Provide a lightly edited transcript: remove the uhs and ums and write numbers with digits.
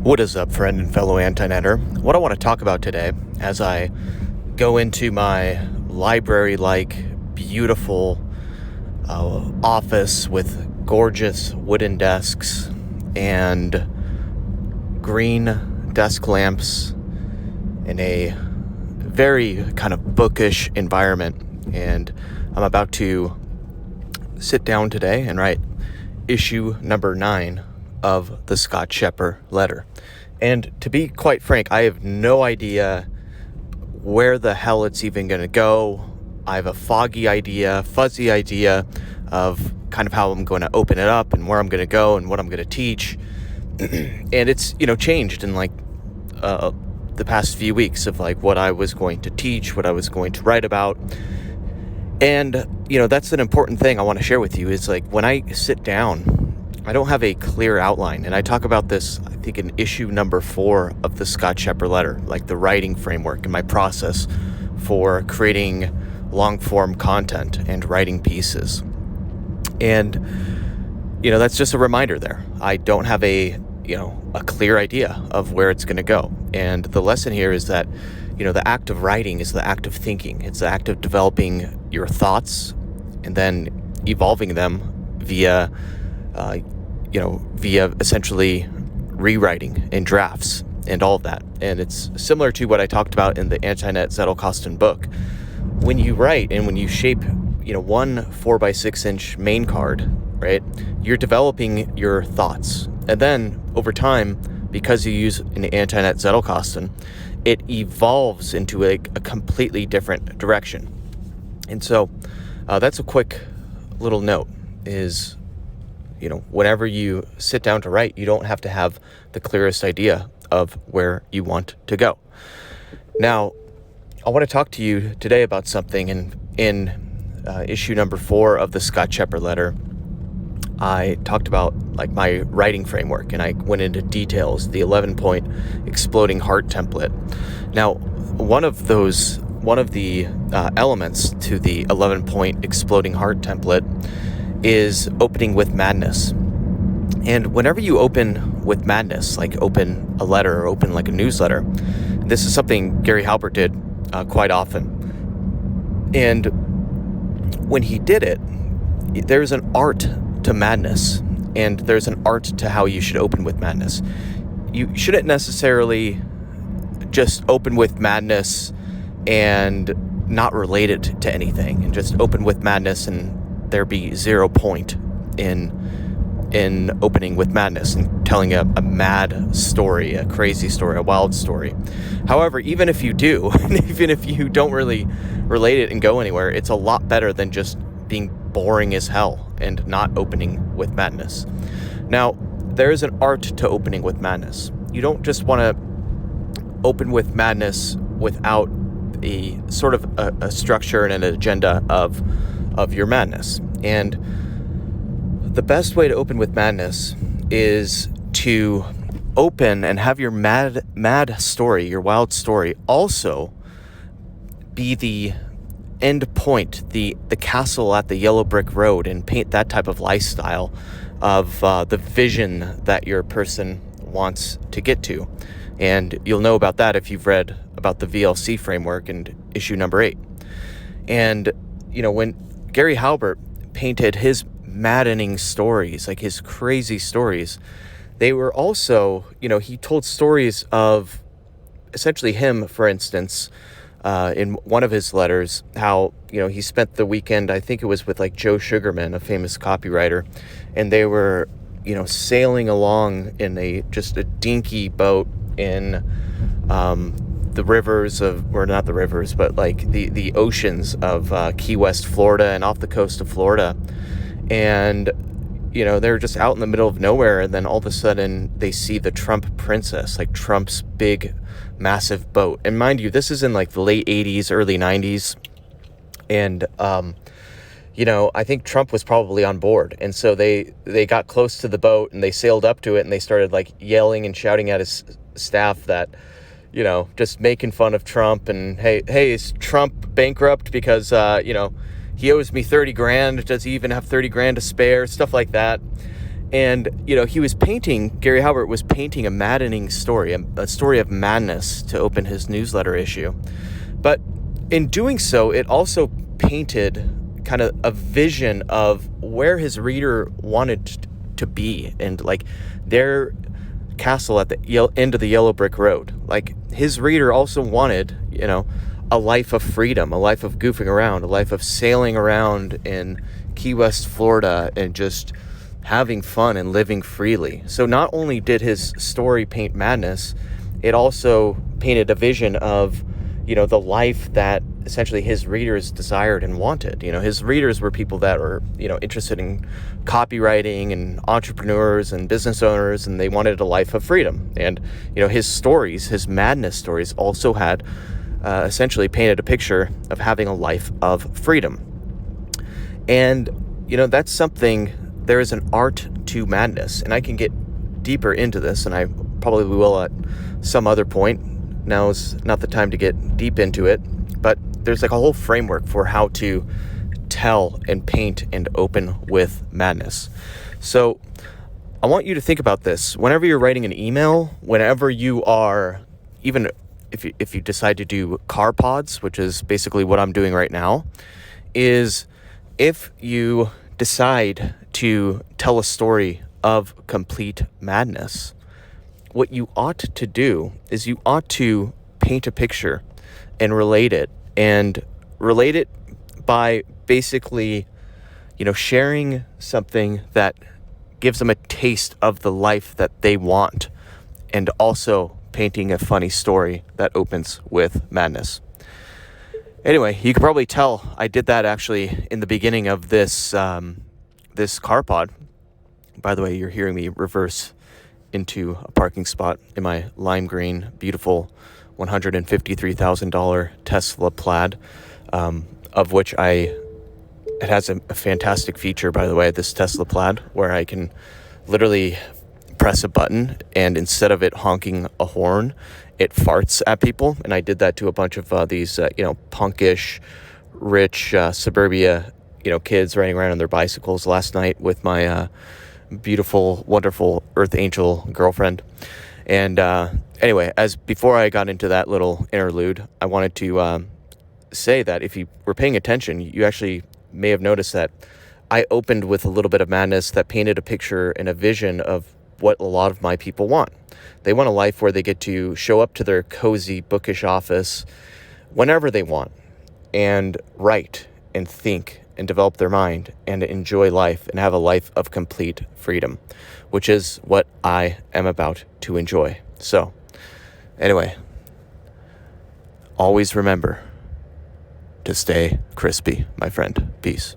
What is up, friend and fellow anti-netter? What I want to talk about today, as I go into my library-like, beautiful office with gorgeous wooden desks and green desk lamps in a very kind of bookish environment, and I'm about to sit down today and write issue number 9 of the Scott Scheper letter. And to be quite frank, I have no idea where the hell it's even going to go. I have a fuzzy idea of kind of how I'm going to open it up and where I'm going to go and what I'm going to teach. And it's, changed in the past few weeks of what I was going to teach, what I was going to write about. And, that's an important thing I want to share with you is when I sit down, I don't have a clear outline. And I talk about this, I think, in issue number 4 of the Scott Scheper letter, the writing framework and my process for creating long-form content and writing pieces. And, that's just a reminder there. I don't have a clear idea of where it's going to go. And the lesson here is that, the act of writing is the act of thinking. It's the act of developing your thoughts and then evolving them via essentially rewriting in drafts and all of that. And it's similar to what I talked about in the Anti-Net Zettelkasten book. When you write and when you shape, one 4x6-inch main card, right, you're developing your thoughts. And then over time, because you use an Anti-Net Zettelkasten, it evolves into a completely different direction. And so that's a quick little note is, whenever you sit down to write, you don't have to have the clearest idea of where you want to go. Now, I want to talk to you today about something in issue number 4 of the Scott Scheper letter. I talked about my writing framework, and I went into details, the 11-point exploding heart template. Now, one of the elements to the 11-point exploding heart template is opening with madness. And whenever you open with madness, open a letter or open a newsletter, this is something Gary Halbert did quite often. And when he did it, there's an art to madness, and there's an art to how you should open with madness. You shouldn't necessarily just open with madness and not relate it to anything, and just open with madness and there be 0 point in opening with madness and telling a mad story, a crazy story, a wild story. However, even if you do, even if you don't really relate it and go anywhere, it's a lot better than just being boring as hell and not opening with madness. Now, there is an art to opening with madness. You don't just want to open with madness without a sort of a structure and an agenda of your madness. And the best way to open with madness is to open and have your mad story, your wild story, also be the end point, the castle at the yellow brick road, and paint that type of lifestyle of the vision that your person wants to get to. And you'll know about that if you've read about the VLC framework in issue number 8. And, when Gary Halbert painted his maddening stories, his crazy stories, they were also, he told stories of essentially him, for instance, in one of his letters, how, he spent the weekend, I think it was with Joe Sugarman, a famous copywriter, and they were, sailing along in a dinky boat in the rivers of, or not the rivers, but the oceans of Key West, Florida, and off the coast of Florida. And, they're just out in the middle of nowhere, and then all of a sudden they see the Trump Princess, Trump's big, massive boat. And mind you, this is in the late 80s, early 90s. And, I think Trump was probably on board. And so they got close to the boat and they sailed up to it and they started yelling and shouting at his staff that, just making fun of Trump and, hey, is Trump bankrupt because, he owes me 30 grand. Does he even have 30 grand to spare? Stuff like that. And, Gary Halbert was painting a maddening story, a story of madness to open his newsletter issue. But in doing so, it also painted kind of a vision of where his reader wanted to be, and like their castle at the end of the yellow brick road. Like his reader also wanted, a life of freedom, a life of goofing around, a life of sailing around in Key West, Florida, and just having fun and living freely. So not only did his story paint madness, it also painted a vision of, the life that essentially his readers desired and wanted. His readers were people that were, interested in copywriting and entrepreneurs and business owners, and they wanted a life of freedom. And, his stories, his madness stories, also had essentially painted a picture of having a life of freedom. And, that's something, there is an art to madness, and I can get deeper into this, and I probably will at some other point. Now is not the time to get deep into it, but there's like a whole framework for how to tell and paint and open with madness. So I want you to think about this. Whenever you're writing an email, whenever you are, even if you decide to do car pods, which is basically what I'm doing right now, is if you decide to tell a story of complete madness, what you ought to do is you ought to paint a picture and relate it by basically, sharing something that gives them a taste of the life that they want, and also painting a funny story that opens with madness. Anyway, you can probably tell I did that actually in the beginning of this car pod. By the way, you're hearing me reverse into a parking spot in my lime green, beautiful $153,000 Tesla Plaid, of which it has a fantastic feature, by the way, this Tesla Plaid, where I can literally press a button, and instead of it honking a horn, it farts at people. And I did that to a bunch of these, punkish, rich suburbia, kids riding around on their bicycles last night with my beautiful, wonderful Earth Angel girlfriend. And anyway, before I got into that little interlude, I wanted to say that if you were paying attention, you actually may have noticed that I opened with a little bit of madness that painted a picture and a vision of what a lot of my people want. They want a life where they get to show up to their cozy, bookish office whenever they want, and write and think and develop their mind and enjoy life and have a life of complete freedom, which is what I am about to enjoy. So anyway, always remember to stay crispy, my friend. Peace.